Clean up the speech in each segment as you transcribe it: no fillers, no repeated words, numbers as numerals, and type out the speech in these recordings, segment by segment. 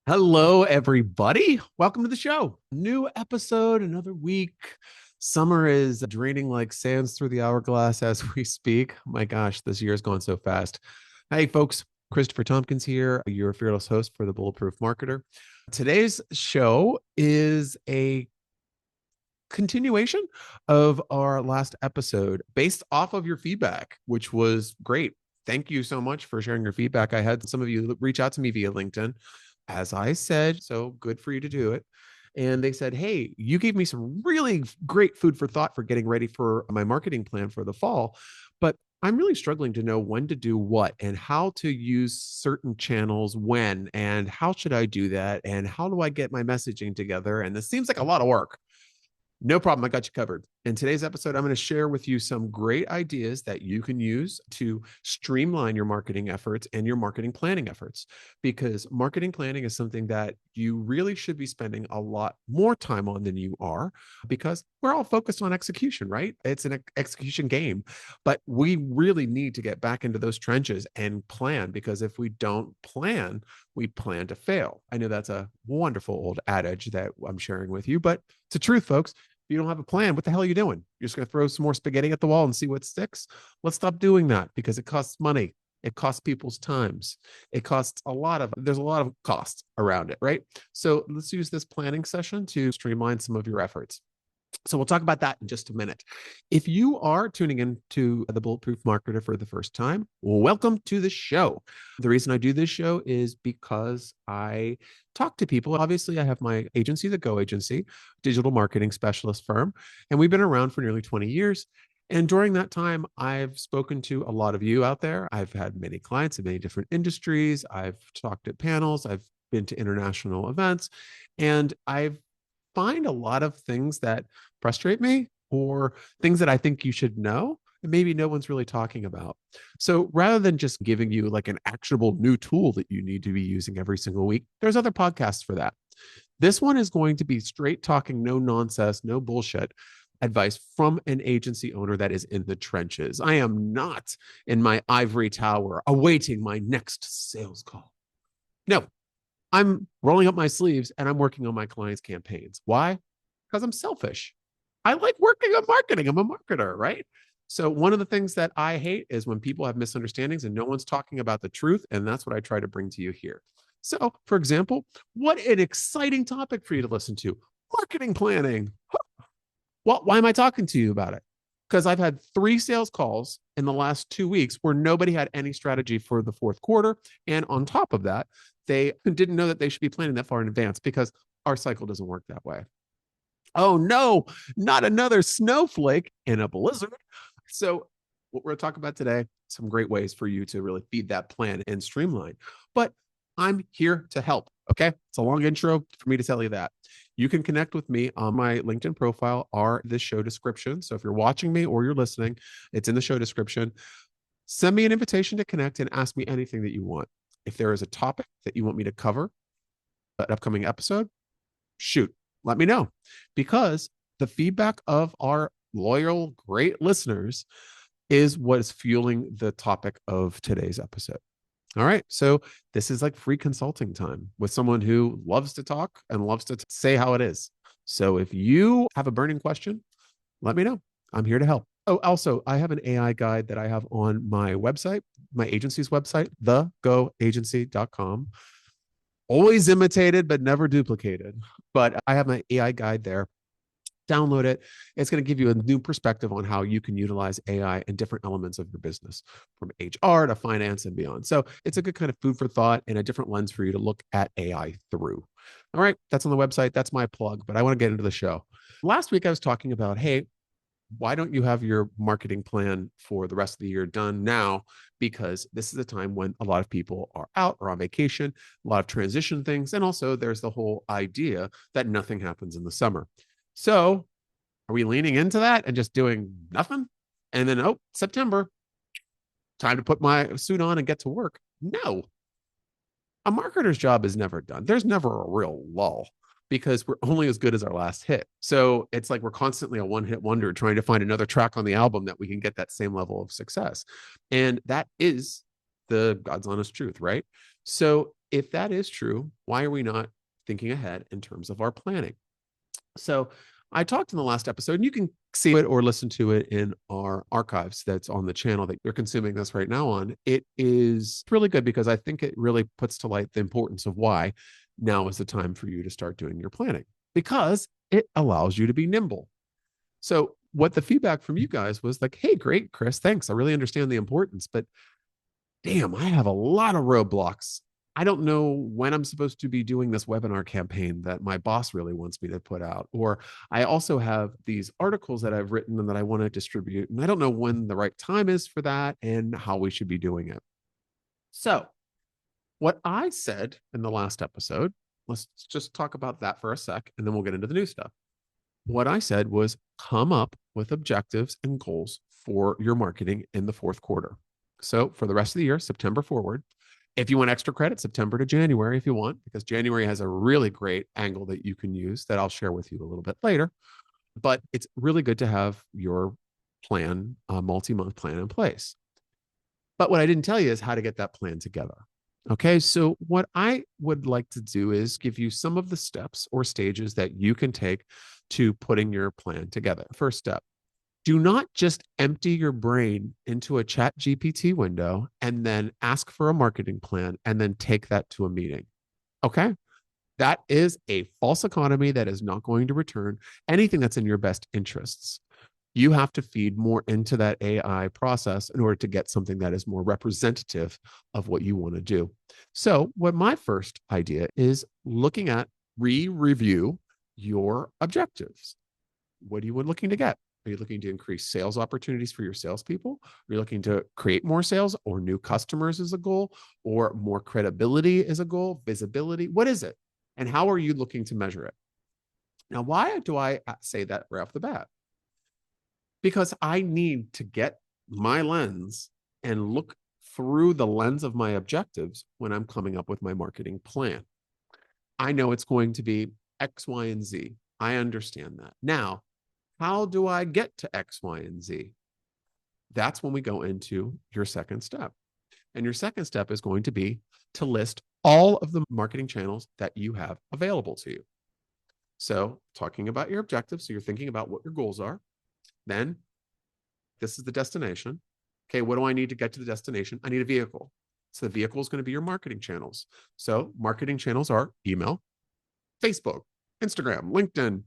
Hello, everybody. Welcome to the show. New episode, another week. Summer is draining like sands through the hourglass as we speak. My gosh, this year has gone so fast. Hey, folks. Christopher Tompkins here, your fearless host for the Bulletproof Marketer. Today's show is a continuation of our last episode based off of your feedback, which was great. Thank you so much for sharing your feedback. I had some of you reach out to me via LinkedIn, as I said, so good for you to do it. And they said, hey, you gave me some really great food for thought for getting ready for my marketing plan for the fall. But I'm really struggling to know when to do what and how to use certain channels when, and how should I do that? And how do I get my messaging together? And this seems like a lot of work. No problem. I got you covered. In today's episode, I'm going to share with you some great ideas that you can use to streamline your marketing efforts and your marketing planning efforts. Because marketing planning is something that you really should be spending a lot more time on than you are, because we're all focused on execution, right? It's an execution game. But we really need to get back into those trenches and plan, because if we don't plan, we plan to fail. I know that's a wonderful old adage that I'm sharing with you, but it's the truth, folks. If you don't have a plan, what the hell are you doing? You're just going to throw some more spaghetti at the wall and see what sticks? Let's stop doing that, because it costs money. It costs people's times. There's a lot of costs around it, right? So let's use this planning session to streamline some of your efforts. So we'll talk about that in just a minute. If you are tuning in to the Bulletproof Marketer for the first time, welcome to the show. The reason I do this show is because I talk to people. Obviously, I have my agency, the Go Agency, digital marketing specialist firm, and we've been around for nearly 20 years. And during that time, I've spoken to a lot of you out there. I've had many clients in many different industries. I've talked at panels. I've been to international events, and I've find a lot of things that frustrate me, or things that I think you should know and maybe no one's really talking about. So rather than just giving you like an actionable new tool that you need to be using every single week, there's other podcasts for that. This one is going to be straight talking, no nonsense, no bullshit advice from an agency owner that is in the trenches. I am not in my ivory tower awaiting my next sales call. No, I'm rolling up my sleeves and I'm working on my clients' campaigns. Why? Because I'm selfish. I like working on marketing. I'm a marketer, right? So one of the things that I hate is when people have misunderstandings and no one's talking about the truth. And that's what I try to bring to you here. So, for example, what an exciting topic for you to listen to: marketing planning. Well, why am I talking to you about it? Because I've had 3 sales calls in the last 2 weeks where nobody had any strategy for the fourth quarter. And on top of that, they didn't know that they should be planning that far in advance, because our cycle doesn't work that way. Oh no, not another snowflake in a blizzard. So, what we're going to talk about today, some great ways for you to really feed that plan and streamline. But I'm here to help. Okay. It's a long intro for me to tell you that. You can connect with me on my LinkedIn profile or the show description. So if you're watching me or you're listening, it's in the show description. Send me an invitation to connect and ask me anything that you want. If there is a topic that you want me to cover an upcoming episode, shoot, let me know, because the feedback of our loyal, great listeners is what is fueling the topic of today's episode. All right. So this is like free consulting time with someone who loves to talk and loves to say how it is. So if you have a burning question, let me know. I'm here to help. Oh, also, I have an AI guide that I have on my website, my agency's website, thegoagency.com. Always imitated, but never duplicated. But I have my AI guide there. Download it. It's going to give you a new perspective on how you can utilize AI in different elements of your business, from HR to finance and beyond. So it's a good kind of food for thought and a different lens for you to look at AI through. All right, that's on the website. That's my plug, but I want to get into the show. Last week, I was talking about, hey, why don't you have your marketing plan for the rest of the year done now? Because this is a time when a lot of people are out or on vacation, a lot of transition things. And also there's the whole idea that nothing happens in the summer. So are we leaning into that and just doing nothing? And then, oh, September, time to put my suit on and get to work. No, a marketer's job is never done. There's never a real lull, because we're only as good as our last hit. So it's like we're constantly a one-hit wonder trying to find another track on the album that we can get that same level of success. And that is the God's honest truth, right? So if that is true, why are we not thinking ahead in terms of our planning? So I talked in the last episode, and you can see it or listen to it in our archives that's on the channel that you're consuming this right now on. It is really good because I think it really puts to light the importance of why now is the time for you to start doing your planning, because it allows you to be nimble. So what the feedback from you guys was like, hey, great, Chris, thanks. I really understand the importance, but damn, I have a lot of roadblocks. I don't know when I'm supposed to be doing this webinar campaign that my boss really wants me to put out. Or I also have these articles that I've written and that I want to distribute. And I don't know when the right time is for that and how we should be doing it. So what I said in the last episode, let's just talk about that for a sec, and then we'll get into the new stuff. What I said was come up with objectives and goals for your marketing in the fourth quarter. So for the rest of the year, September forward, if you want extra credit, September to January, if you want, because January has a really great angle that you can use that I'll share with you a little bit later. But it's really good to have your plan, a multi-month plan in place. But what I didn't tell you is how to get that plan together. Okay, so what I would like to do is give you some of the steps or stages that you can take to putting your plan together. First step, do not just empty your brain into a ChatGPT window and then ask for a marketing plan and then take that to a meeting. Okay, that is a false economy that is not going to return anything that's in your best interests. You have to feed more into that AI process in order to get something that is more representative of what you want to do. So, what my first idea is looking at review your objectives. What are you looking to get? Are you looking to increase sales opportunities for your salespeople? Are you looking to create more sales or new customers as a goal, or more credibility as a goal, visibility? What is it? And how are you looking to measure it? Now, why do I say that right off the bat? Because I need to get my lens and look through the lens of my objectives when I'm coming up with my marketing plan. I know it's going to be X, Y, and Z. I understand that. Now, how do I get to X, Y, and Z? That's when we go into your second step. And your second step is going to be to list all of the marketing channels that you have available to you. So, talking about your objectives, so you're thinking about what your goals are. Then this is the destination. Okay, what do I need to get to the destination? I need a vehicle. So the vehicle is going to be your marketing channels. So marketing channels are email, Facebook, Instagram, LinkedIn,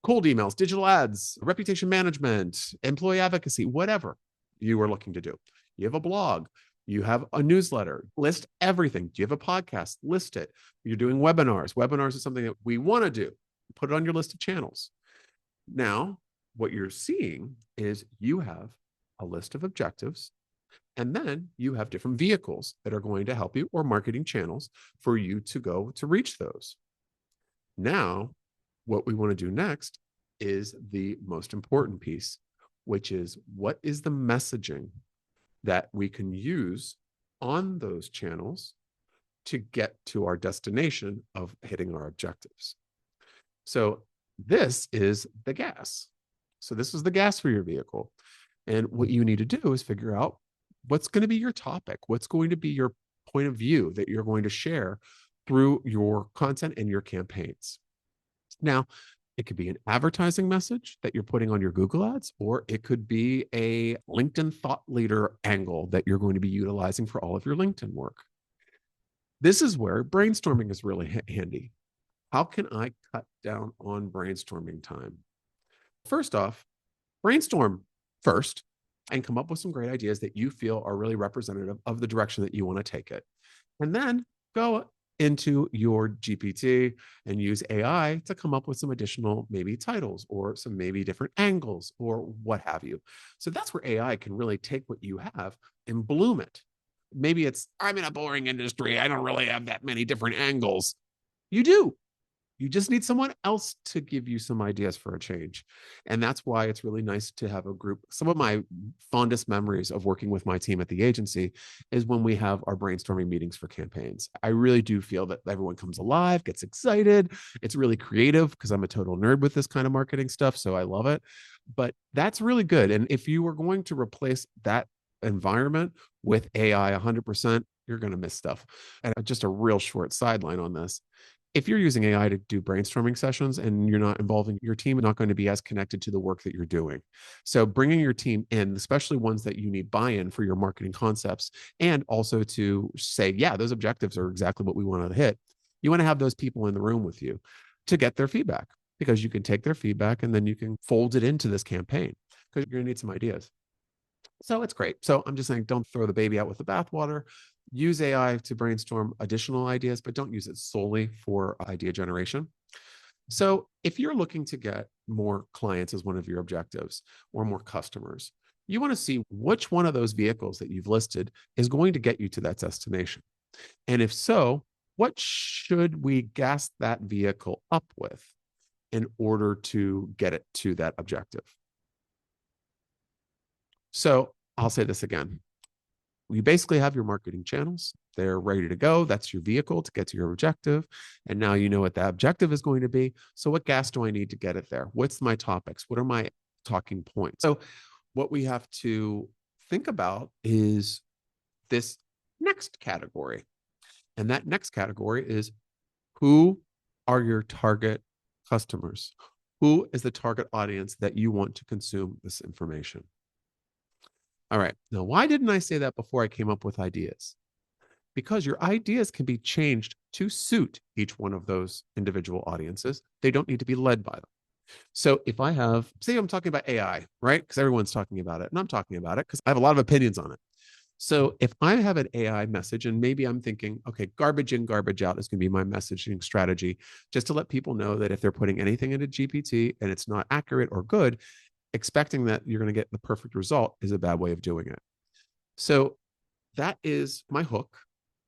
cold emails, digital ads, reputation management, employee advocacy, whatever you are looking to do. You have a blog, you have a newsletter, list everything. Do you have a podcast? List it. You're doing webinars. Webinars is something that we want to do. Put it on your list of channels. Now, what you're seeing is you have a list of objectives, and then you have different vehicles that are going to help you, or marketing channels for you to go to reach those. Now, what we want to do next is the most important piece, which is what is the messaging that we can use on those channels to get to our destination of hitting our objectives. So this is the gas. So this is the gas for your vehicle. And what you need to do is figure out what's going to be your topic, what's going to be your point of view that you're going to share through your content and your campaigns. Now, it could be an advertising message that you're putting on your Google Ads, or it could be a LinkedIn thought leader angle that you're going to be utilizing for all of your LinkedIn work. This is where brainstorming is really handy. How can I cut down on brainstorming time? First off, brainstorm first and come up with some great ideas that you feel are really representative of the direction that you want to take it. And then go into your GPT and use AI to come up with some additional maybe titles or some maybe different angles or what have you. So that's where AI can really take what you have and bloom it. Maybe it's, I'm in a boring industry. I don't really have that many different angles. You do. You just need someone else to give you some ideas for a change. And that's why it's really nice to have a group. Some of my fondest memories of working with my team at the agency is when we have our brainstorming meetings for campaigns. I really do feel that everyone comes alive, gets excited. It's really creative because I'm a total nerd with this kind of marketing stuff. So I love it. But that's really good. And if you were going to replace that environment with AI 100%, you're going to miss stuff. And just a real short sideline on this. If you're using AI to do brainstorming sessions and you're not involving your team, not going to be as connected to the work that you're doing. So bringing your team in, especially ones that you need buy-in for your marketing concepts, and also to say, yeah, those objectives are exactly what we want to hit. You want to have those people in the room with you to get their feedback, because you can take their feedback and then you can fold it into this campaign, because you're going to need some ideas. So it's great. So I'm just saying, don't throw the baby out with the bathwater. Use AI to brainstorm additional ideas, but don't use it solely for idea generation. So if you're looking to get more clients as one of your objectives, or more customers, you want to see which one of those vehicles that you've listed is going to get you to that destination. And if so, what should we gas that vehicle up with in order to get it to that objective? So I'll say this again. You basically have your marketing channels. They're ready to go. That's your vehicle to get to your objective. And now you know what that objective is going to be. So what gas do I need to get it there? What's my topics? What are my talking points? So what we have to think about is this next category. And that next category is, who are your target customers? Who is the target audience that you want to consume this information? All right. Now, why didn't I say that before I came up with ideas? Because your ideas can be changed to suit each one of those individual audiences. They don't need to be led by them. So if I have, say I'm talking about AI, right? Because everyone's talking about it, and I'm talking about it because I have a lot of opinions on it. So if I have an AI message, and maybe I'm thinking, okay, garbage in, garbage out is going to be my messaging strategy, just to let people know that if they're putting anything into GPT and it's not accurate or good, expecting that you're going to get the perfect result is a bad way of doing it. So that is my hook,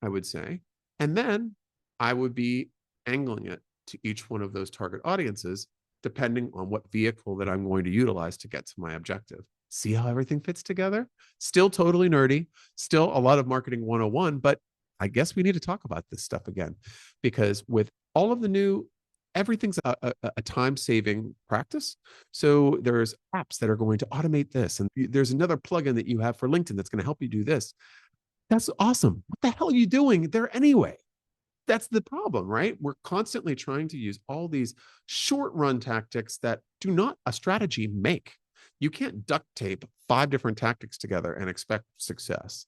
I would say. And then I would be angling it to each one of those target audiences, depending on what vehicle that I'm going to utilize to get to my objective. See how everything fits together? Still totally nerdy, still a lot of marketing 101, but I guess we need to talk about this stuff again, because with all of the new, everything's a time-saving practice. So there's apps that are going to automate this, and there's another plugin that you have for LinkedIn that's going to help you do this. That's awesome. What the hell are you doing there anyway? That's the problem, right? We're constantly trying to use all these short-run tactics that do not a strategy make. You can't duct tape 5 different tactics together and expect success.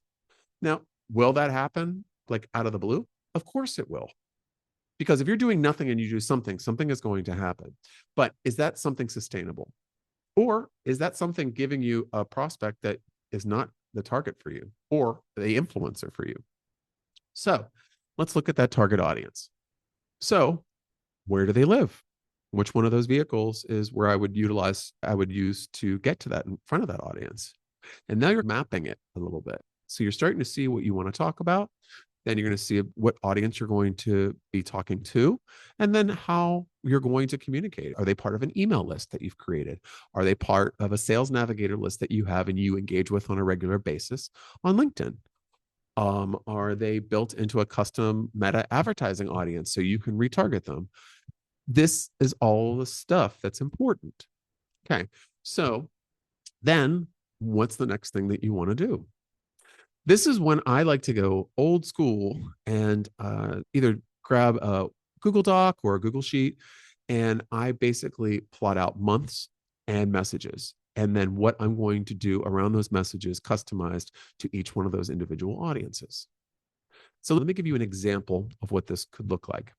Now, will that happen like out of the blue? Of course it will. Because if you're doing nothing and you do something, something is going to happen. But is that something sustainable? Or is that something giving you a prospect that is not the target for you, or the influencer for you? So let's look at that target audience. So where do they live? Which one of those vehicles is where I would use to get to that in front of that audience? And now you're mapping it a little bit. So you're starting to see what you want to talk about. Then you're going to see what audience you're going to be talking to, and then how you're going to communicate. Are they part of an email list that you've created? Are they part of a sales navigator list that you have and you engage with on a regular basis on LinkedIn? Are they built into a custom meta advertising audience so you can retarget them? This is all the stuff that's important. Okay, so then what's the next thing that you want to do? This is when I like to go old school and either grab a Google Doc or a Google Sheet, and I basically plot out months and messages, and then what I'm going to do around those messages customized to each one of those individual audiences. So let me give you an example of what this could look like.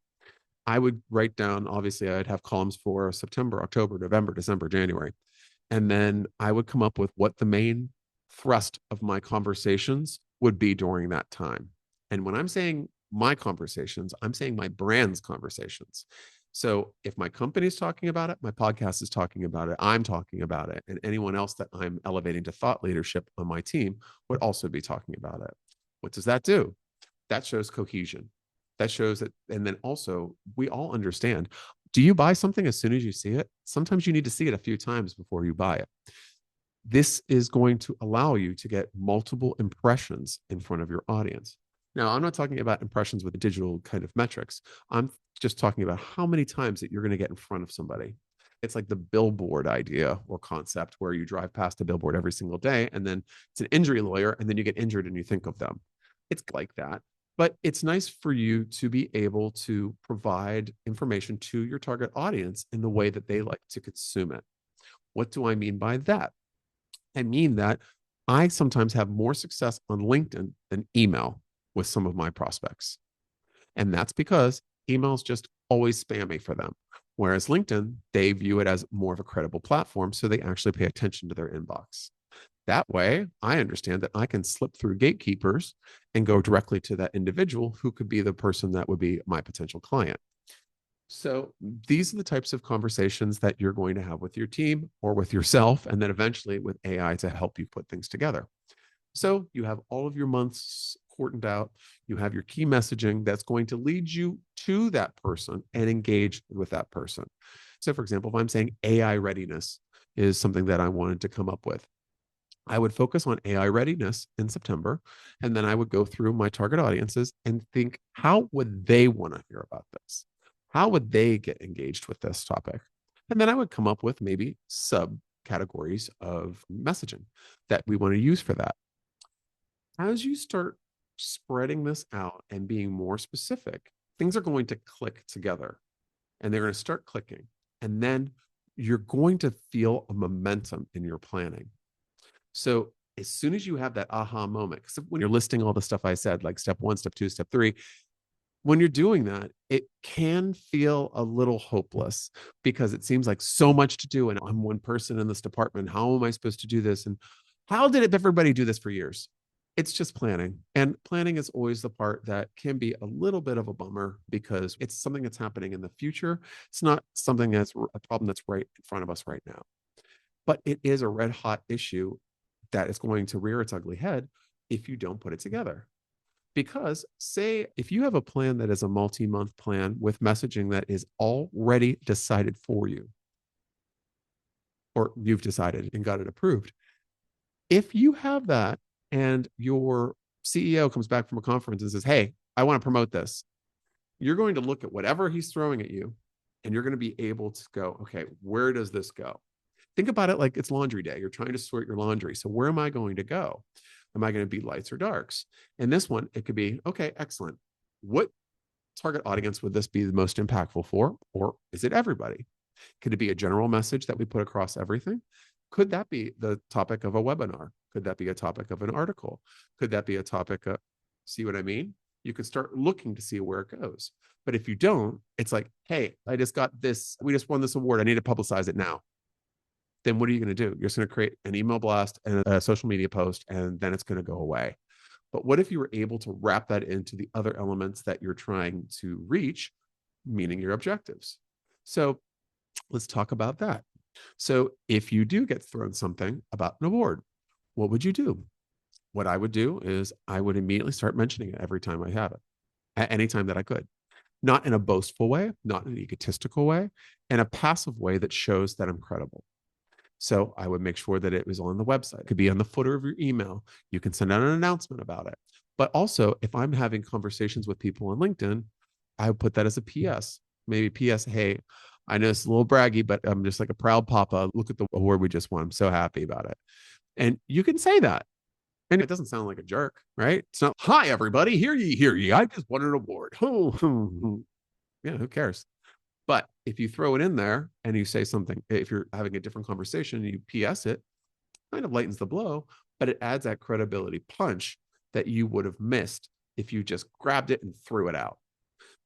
I would write down, obviously, I'd have columns for September, October, November, December, January. And then I would come up with what the main thrust of my conversations would be during that time. And when I'm saying my conversations, I'm saying my brand's conversations. So if my company's talking about it, my podcast is talking about it, I'm talking about it, and anyone else that I'm elevating to thought leadership on my team would also be talking about it. What does that do? That shows cohesion. That shows that, and then also we all understand, do you buy something as soon as you see it? Sometimes you need to see it a few times before you buy it. This is going to allow you to get multiple impressions in front of your audience. Now, I'm not talking about impressions with digital kind of metrics. I'm just talking about how many times that you're going to get in front of somebody. It's like the billboard idea or concept where you drive past a billboard every single day, and then it's an injury lawyer, and then you get injured and you think of them. It's like that. But it's nice for you to be able to provide information to your target audience in the way that they like to consume it. What do I mean by that? I mean that I sometimes have more success on LinkedIn than email with some of my prospects. And that's because email is just always spammy for them. Whereas LinkedIn, they view it as more of a credible platform. So they actually pay attention to their inbox. That way, I understand that I can slip through gatekeepers and go directly to that individual who could be the person that would be my potential client. So these are the types of conversations that you're going to have with your team or with yourself, and then eventually with AI to help you put things together. So you have all of your months cordoned out. You have your key messaging that's going to lead you to that person and engage with that person. So, for example, if I'm saying AI readiness is something that I wanted to come up with, I would focus on AI readiness in September, and then I would go through my target audiences and think, how would they want to hear about this? How would they get engaged with this topic? And then I would come up with maybe subcategories of messaging that we want to use for that. As you start spreading this out and being more specific, things are going to click together and they're going to start clicking. And then you're going to feel a momentum in your planning. So as soon as you have that aha moment, because when you're listing all the stuff I said, like step 1, step 2, step 3, when you're doing that, it can feel a little hopeless because it seems like so much to do. And I'm one person in this department. How am I supposed to do this? And how did everybody do this for years? It's just planning. And planning is always the part that can be a little bit of a bummer because it's something that's happening in the future. It's not something that's a problem that's right in front of us right now. But it is a red hot issue that is going to rear its ugly head if you don't put it together. Because, say, if you have a plan that is a multi month plan with messaging that is already decided for you, or you've decided and got it approved, if you have that and your CEO comes back from a conference and says, "Hey, I want to promote this," you're going to look at whatever he's throwing at you and you're going to be able to go, "Okay, where does this go?" Think about it like it's laundry day. You're trying to sort your laundry. So where am I going to go? Am I going to be lights or darks? And this one, it could be, okay, excellent. What target audience would this be the most impactful for? Or is it everybody? Could it be a general message that we put across everything? Could that be the topic of a webinar? Could that be a topic of an article? Could that be a topic of, see what I mean? You could start looking to see where it goes. But if you don't, it's like, hey, I just got this, we just won this award. I need to publicize it now. Then what are you going to do? You're just going to create an email blast and a social media post, and then it's going to go away. But what if you were able to wrap that into the other elements that you're trying to reach, meaning your objectives? So let's talk about that. So if you do get thrown something about an award, what would you do? What I would do is I would immediately start mentioning it every time I have it, at any time that I could. Not in a boastful way, not in an egotistical way, in a passive way that shows that I'm credible. So I would make sure that it was on the website. It could be on the footer of your email. You can send out an announcement about it. But also, if I'm having conversations with people on LinkedIn, I would put that as a PS. Maybe PS, hey, I know it's a little braggy, but I'm just like a proud papa. Look at the award we just won. I'm so happy about it. And you can say that. And it doesn't sound like a jerk, right? It's not, hi, everybody, hear ye. I just won an award. Yeah, who cares? But if you throw it in there and you say something, if you're having a different conversation and you PS it, kind of lightens the blow, but it adds that credibility punch that you would have missed if you just grabbed it and threw it out.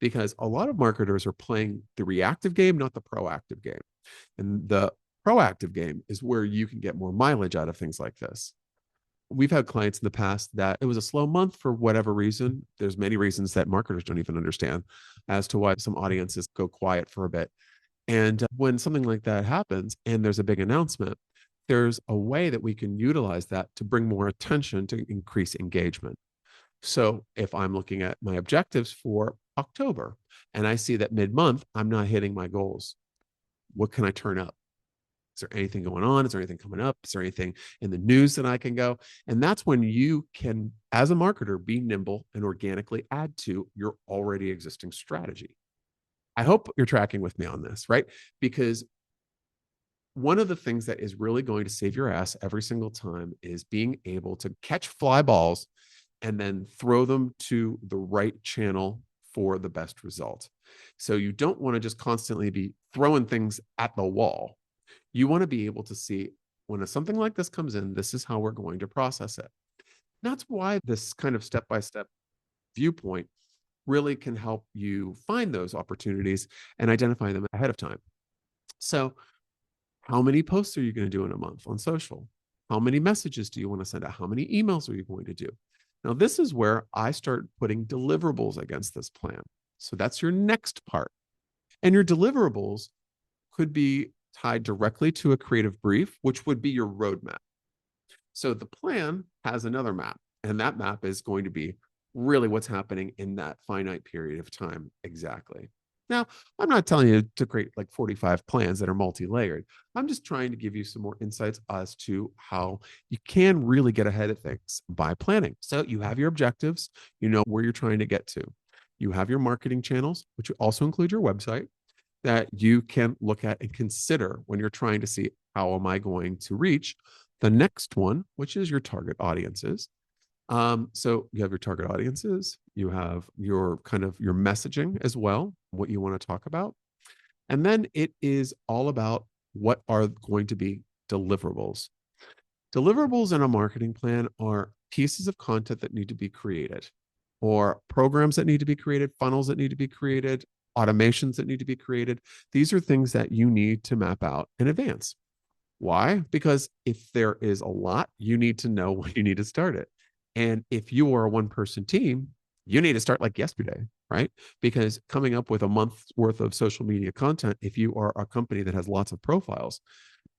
Because a lot of marketers are playing the reactive game, not the proactive game. And the proactive game is where you can get more mileage out of things like this. We've had clients in the past that it was a slow month for whatever reason. There's many reasons that marketers don't even understand as to why some audiences go quiet for a bit. And when something like that happens and there's a big announcement, there's a way that we can utilize that to bring more attention to increase engagement. So if I'm looking at my objectives for October and I see that mid-month I'm not hitting my goals, what can I turn up? Is there anything going on? Is there anything coming up? Is there anything in the news that I can go? And that's when you can, as a marketer, be nimble and organically add to your already existing strategy. I hope you're tracking with me on this, right? Because one of the things that is really going to save your ass every single time is being able to catch fly balls and then throw them to the right channel for the best result. So you don't want to just constantly be throwing things at the wall. You want to be able to see when something like this comes in, this is how we're going to process it. That's why this kind of step-by-step viewpoint really can help you find those opportunities and identify them ahead of time. So, how many posts are you going to do in a month on social? How many messages do you want to send out? How many emails are you going to do? Now, this is where I start putting deliverables against this plan. So that's your next part. And your deliverables could be tied directly to a creative brief, which would be your roadmap. So the plan has another map, and that map is going to be really what's happening in that finite period of time exactly. Now, I'm not telling you to create like 45 plans that are multi-layered. I'm just trying to give you some more insights as to how you can really get ahead of things by planning. So you have your objectives, you know where you're trying to get to. You have your marketing channels, which also include your website, that you can look at and consider when you're trying to see how am I going to reach the next one, which is your target audiences. So you have your target audiences, you have your kind of your messaging as well, what you want to talk about. And then it is all about what are going to be deliverables. Deliverables in a marketing plan are pieces of content that need to be created, or programs that need to be created, funnels that need to be created, automations that need to be created. These are things that you need to map out in advance. Why? Because if there is a lot, you need to know when you need to start it. And if you are a one-person team, you need to start like yesterday, right? Because coming up with a month's worth of social media content, if you are a company that has lots of profiles,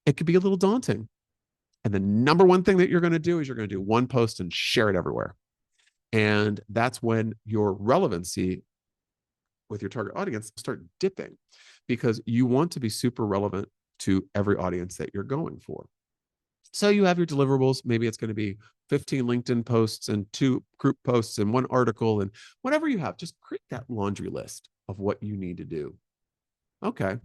it could be a little daunting. And the number one thing that you're going to do is you're going to do one post and share it everywhere. And that's when your relevancy with your target audience start dipping, because you want to be super relevant to every audience that you're going for. So you have your deliverables. Maybe it's going to be 15 LinkedIn posts and 2 group posts and 1 article, and whatever you have, just create that laundry list of what you need to do. Okay.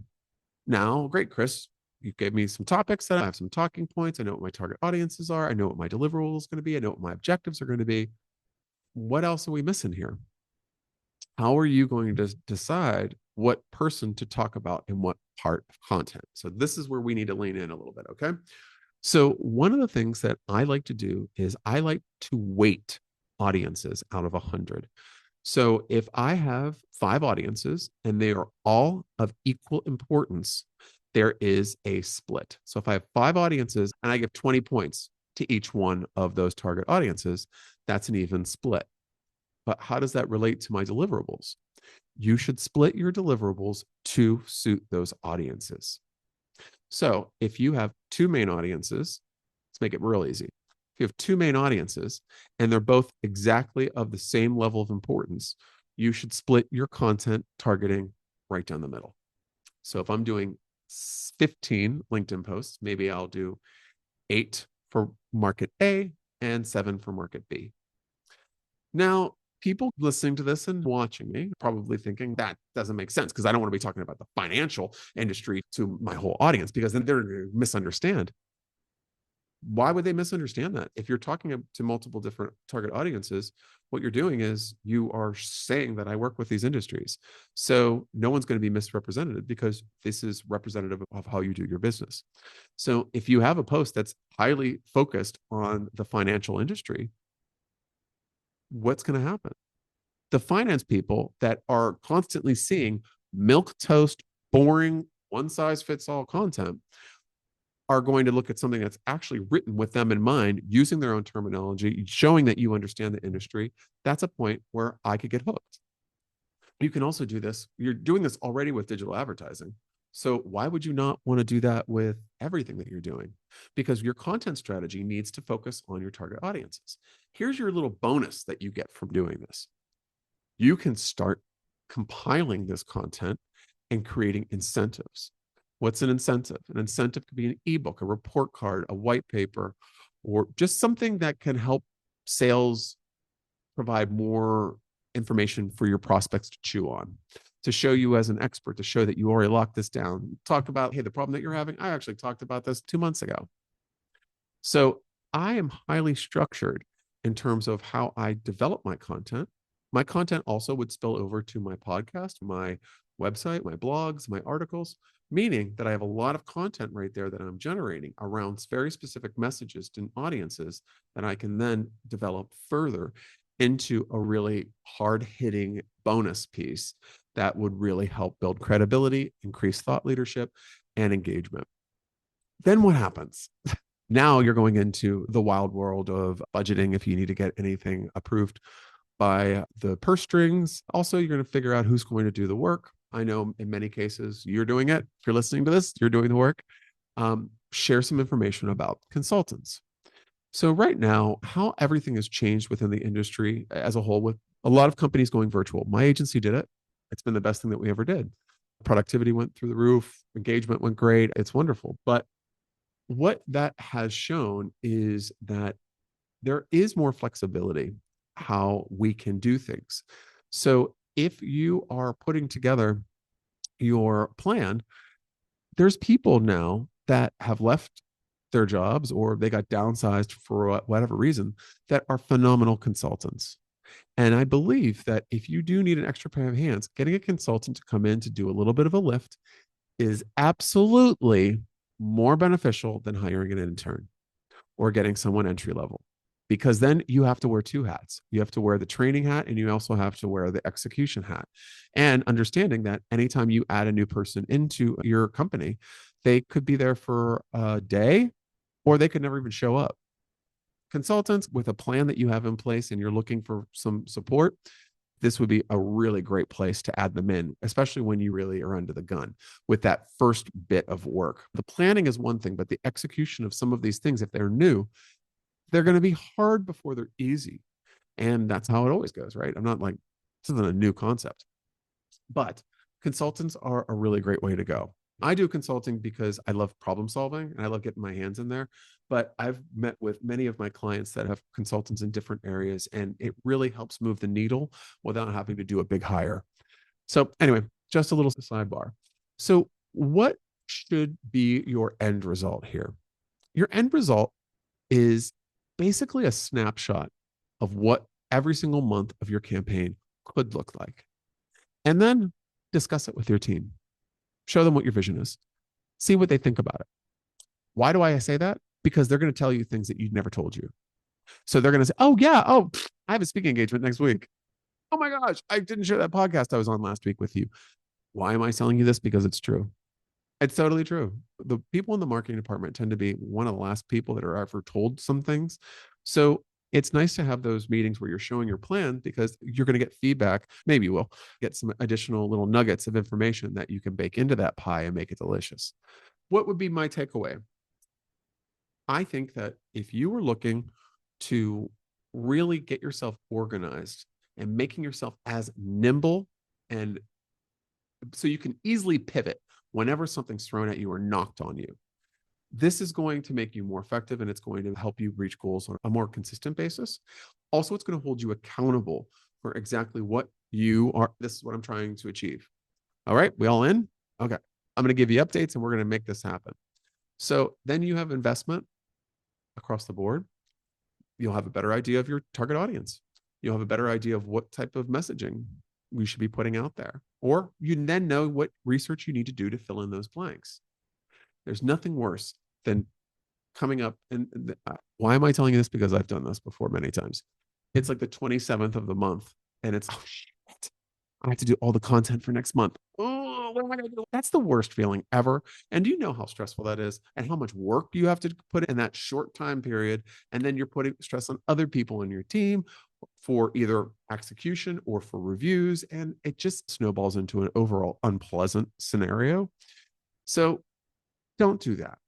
Now, great, Chris. You gave me some topics that I have some talking points. I know what my target audiences are. I know what my deliverable is going to be. I know what my objectives are going to be. What else are we missing here? How are you going to decide what person to talk about in what part of content? So this is where we need to lean in a little bit, okay? So one of the things that I like to do is I like to weight audiences out of 100. So if I have 5 audiences and they are all of equal importance, there is a split. So if I have 5 audiences and I give 20 points to each one of those target audiences, that's an even split. But how does that relate to my deliverables? You should split your deliverables to suit those audiences. So if you have 2 main audiences, let's make it real easy. If you have 2 main audiences and they're both exactly of the same level of importance, you should split your content targeting right down the middle. So if I'm doing 15 LinkedIn posts, maybe I'll do 8 for market A and 7 for market B. Now, people listening to this and watching me probably thinking that doesn't make sense, because I don't want to be talking about the financial industry to my whole audience, because then they're going to misunderstand. Why would they misunderstand that? If you're talking to multiple different target audiences, what you're doing is you are saying that I work with these industries. So no one's going to be misrepresented, because this is representative of how you do your business. So if you have a post that's highly focused on the financial industry, what's going to happen? The finance people that are constantly seeing milk toast, boring, one size fits all content are going to look at something that's actually written with them in mind, using their own terminology, showing that you understand the industry. That's a point where I could get hooked. You can also do this. You're doing this already with digital advertising. So why would you not want to do that with everything that you're doing? Because your content strategy needs to focus on your target audiences. Here's your little bonus that you get from doing this. You can start compiling this content and creating incentives. What's an incentive? An incentive could be an ebook, a report card, a white paper, or just something that can help sales provide more information for your prospects to chew on, to show you as an expert, to show that you already locked this down. Talk about, hey, the problem that you're having, I actually talked about this 2 months ago. So I am highly structured in terms of how I develop my content. My content also would spill over to my podcast, my website, my blogs, my articles, meaning that I have a lot of content right there that I'm generating around very specific messages to audiences that I can then develop further into a really hard hitting bonus piece that would really help build credibility, increase thought leadership, and engagement. Then what happens? Now you're going into the wild world of budgeting if you need to get anything approved by the purse strings. Also, you're going to figure out who's going to do the work. I know in many cases you're doing it. If you're listening to this, you're doing the work. Share some information about consultants. So right now, how everything has changed within the industry as a whole, with a lot of companies going virtual. My agency did it. It's been the best thing that we ever did. Productivity went through the roof. Engagement went great. It's wonderful. But what that has shown is that there is more flexibility how we can do things. So if you are putting together your plan, there's people now that have left their jobs or they got downsized for whatever reason that are phenomenal consultants. And I believe that if you do need an extra pair of hands, getting a consultant to come in to do a little bit of a lift is absolutely more beneficial than hiring an intern or getting someone entry level, because then you have to wear two hats. You have to wear the training hat and you also have to wear the execution hat. And understanding that anytime you add a new person into your company, they could be there for a day or they could never even show up. Consultants with a plan that you have in place and you're looking for some support, this would be a really great place to add them in, especially when you really are under the gun with that first bit of work. The planning is one thing, but the execution of some of these things, if they're new, they're going to be hard before they're easy. And that's how it always goes, right? I'm not like, this isn't a new concept, but consultants are a really great way to go. I do consulting because I love problem solving and I love getting my hands in there. But I've met with many of my clients that have consultants in different areas, and it really helps move the needle without having to do a big hire. So, anyway, just a little sidebar. So, what should be your end result here? Your end result is basically a snapshot of what every single month of your campaign could look like. And then discuss it with your team. Show them what your vision is. See what they think about it. Why do I say that? Because they're going to tell you things that you'd never told you. So they're going to say, oh, yeah, oh, I have a speaking engagement next week. Oh my gosh, I didn't share that podcast I was on last week with you. Why am I telling you this? Because it's true. It's totally true. The people in the marketing department tend to be one of the last people that are ever told some things. So it's nice to have those meetings where you're showing your plan, because you're going to get feedback. Maybe you will get some additional little nuggets of information that you can bake into that pie and make it delicious. What would be my takeaway? I think that if you were looking to really get yourself organized and making yourself as nimble and so you can easily pivot whenever something's thrown at you or knocked on you, this is going to make you more effective and it's going to help you reach goals on a more consistent basis. Also, it's going to hold you accountable for exactly what you are. This is what I'm trying to achieve. All right, we all in? Okay. I'm going to give you updates and we're going to make this happen. So then you have investment across the board. You'll have a better idea of your target audience. You'll have a better idea of what type of messaging we should be putting out there. Or you then know what research you need to do to fill in those blanks. There's nothing worse than coming up. And why am I telling you this? Because I've done this before many times. It's like the 27th of the month and it's, oh shit, I have to do all the content for next month. Oh, what am I going to do? That's the worst feeling ever. And do you know how stressful that is and how much work you have to put in that short time period? And then you're putting stress on other people in your team for either execution or for reviews. And it just snowballs into an overall unpleasant scenario. So don't do that.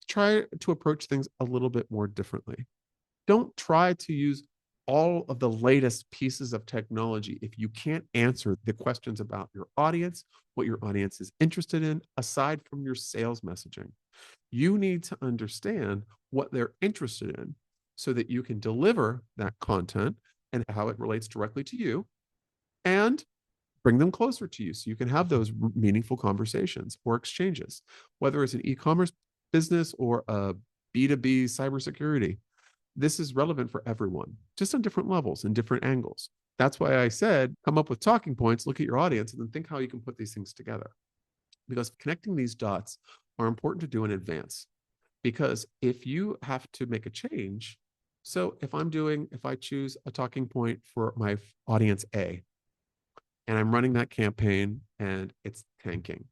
Try to approach things a little bit more differently. Don't try to use all of the latest pieces of technology if you can't answer the questions about your audience, what your audience is interested in, aside from your sales messaging. You need to understand what they're interested in so that you can deliver that content and how it relates directly to you and bring them closer to you so you can have those meaningful conversations or exchanges, whether it's an e-commerce business or a B2B cybersecurity. this is relevant for everyone, just on different levels and different angles. That's why I said, come up with talking points, look at your audience, and then think how you can put these things together. Because connecting these dots are important to do in advance. Because if you have to make a change, so if I choose a talking point for my audience A, and I'm running that campaign and it's tanking,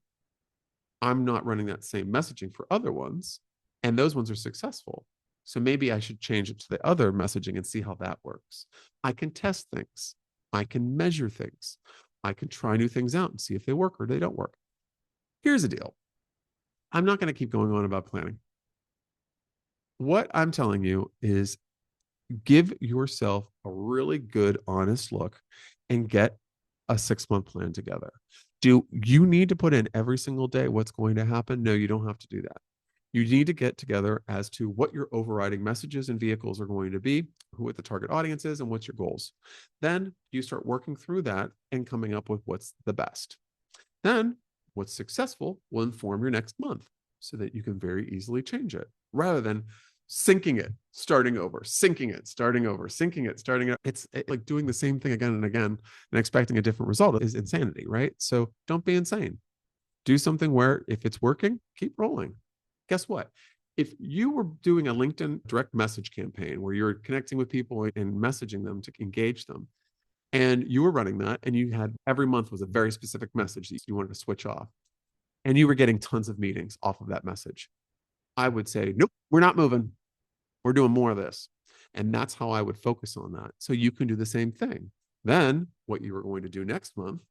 I'm not running that same messaging for other ones, and those ones are successful. So maybe I should change it to the other messaging and see how that works. I can test things. I can measure things. I can try new things out and see if they work or they don't work. Here's the deal. I'm not going to keep going on about planning. What I'm telling you is give yourself a really good, honest look and get a 6-month plan together. Do you need to put in every single day what's going to happen? No, you don't have to do that. You need to get together as to what your overriding messages and vehicles are going to be, who the target audience is, and what's your goals. Then you start working through that and coming up with what's the best. Then what's successful will inform your next month so that you can very easily change it rather than sinking it, starting over, sinking it, starting over, sinking it, starting it. It's like doing the same thing again and again and expecting a different result is insanity, right? So don't be insane. Do something where if it's working, keep rolling. Guess what? If you were doing a LinkedIn direct message campaign where you're connecting with people and messaging them to engage them, and you were running that and you had every month was a very specific message that you wanted to switch off, and you were getting tons of meetings off of that message, I would say, nope, we're not moving. We're doing more of this. And that's how I would focus on that. So you can do the same thing. Then what you are going to do next month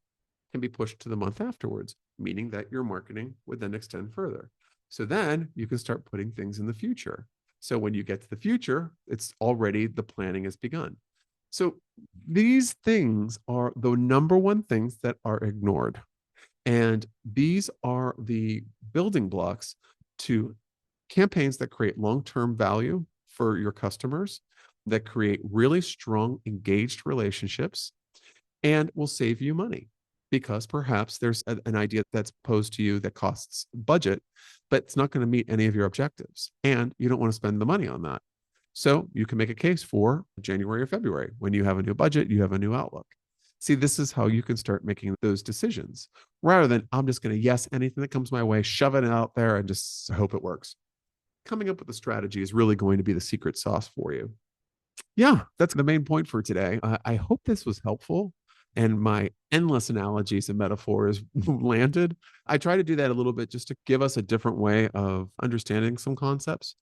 can be pushed to the month afterwards, meaning that your marketing would then extend further. So then you can start putting things in the future. So when you get to the future, it's already the planning has begun. So these things are the number one things that are ignored. And these are the building blocks to campaigns that create long-term value for your customers, that create really strong, engaged relationships, and will save you money because perhaps there's an idea that's posed to you that costs budget, but it's not going to meet any of your objectives. And you don't want to spend the money on that. So you can make a case for January or February. When you have a new budget, you have a new outlook. See, this is how you can start making those decisions rather than I'm just going to yes, anything that comes my way, shove it out there and just hope it works. Coming up with a strategy is really going to be the secret sauce for you. Yeah, that's the main point for today. I hope this was helpful and my endless analogies and metaphors landed. I try to do that a little bit just to give us a different way of understanding some concepts.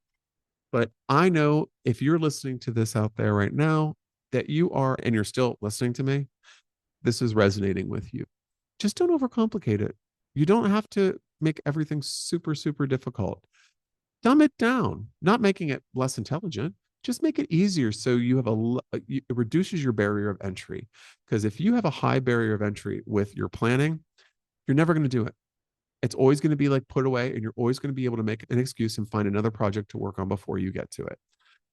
But I know if you're listening to this out there right now, that you are, and you're still listening to me, this is resonating with you. Just don't overcomplicate it. You don't have to make everything super, super difficult. Dumb it down, not making it less intelligent. Just make it easier so you have it reduces your barrier of entry. Because if you have a high barrier of entry with your planning, you're never going to do it. It's always going to be like put away, and you're always going to be able to make an excuse and find another project to work on before you get to it.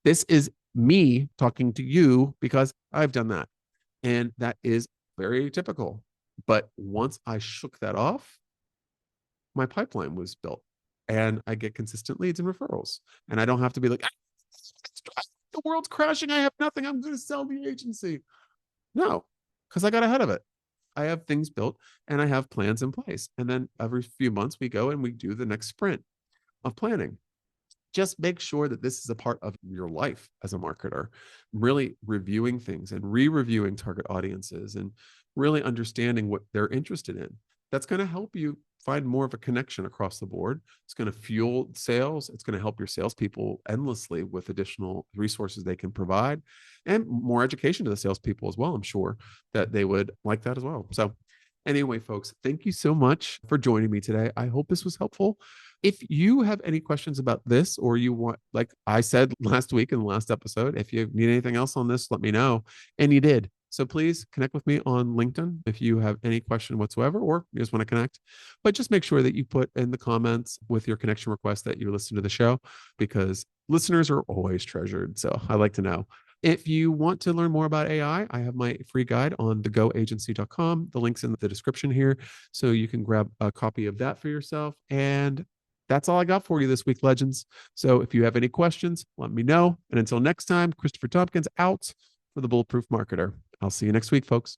This is me talking to you because I've done that. And that is very typical. But once I shook that off, my pipeline was built and I get consistent leads and referrals. And I don't have to be like, the world's crashing. I have nothing. I'm going to sell the agency. No, because I got ahead of it. I have things built and I have plans in place. And then every few months we go and we do the next sprint of planning. Just make sure that this is a part of your life as a marketer, really reviewing things and re-reviewing target audiences and really understanding what they're interested in. That's going to help you find more of a connection across the board. It's going to fuel sales. It's going to help your salespeople endlessly with additional resources they can provide and more education to the salespeople as well. I'm sure that they would like that as well. So anyway, folks, thank you so much for joining me today. I hope this was helpful. If you have any questions about this, or you want, like I said last week in the last episode, if you need anything else on this, let me know. And you did. So please connect with me on LinkedIn if you have any question whatsoever, or you just want to connect. But just make sure that you put in the comments with your connection request that you listen to the show, because listeners are always treasured. So I like to know. If you want to learn more about AI, I have my free guide on thegoagency.com. The link's in the description here. So you can grab a copy of that for yourself. And that's all I got for you this week, legends. So if you have any questions, let me know. And until next time, Christopher Tompkins out for the Bulletproof Marketer. I'll see you next week, folks.